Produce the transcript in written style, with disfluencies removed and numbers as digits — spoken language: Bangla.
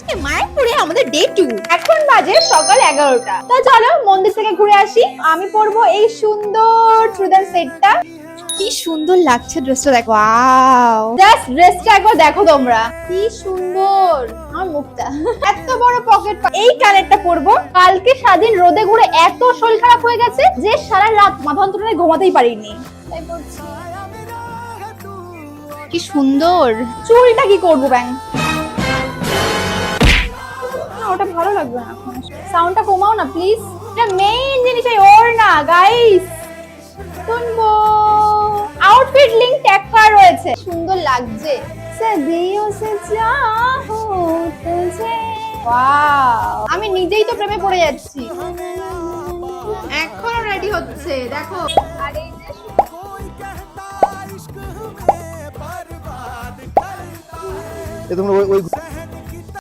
আজকে মায়াপুরে আমাদের ডে 2। এখন বাজে সকাল 11টা। তা চলো মন্দির থেকে ঘুরে আসি। আমি পরবো এই সুন্দর চুড়িদার সেটটা। কি সুন্দর লাগছে ড্রেসটা, দেখো। ওয়াও, জাস্ট ড্রেসটা একবার দেখো তোমরা, কি সুন্দর। আমার মুখটা এত বড় পকেট, এই কানেরটা পরবো। কালকে সারাদিন রোদে ঘুরে এত শরীর খারাপ হয়ে গেছে যে সারা রাত মাথা যন্ত্রণায় ঘুমাতেই পারিনি। তাই পরছি। কি সুন্দর। চুলটা কি করবো ব্যাং, ওটা ভালো লাগবে না এখন। সাউন্ডটা কমাও না প্লিজ। এটা মেইন জিনিস, এই ওড়না গাইস। শুনবো। আউটফিট লিংক ট্যাগ করা রয়েছে, সুন্দর লাগছে। সদিयों से चाहो तुझे। ওয়াও, আমি নিজেই তো প্রেমে পড়ে যাচ্ছি। এখনো রেডি হচ্ছে, দেখো। আর এই যে তোমরা ওই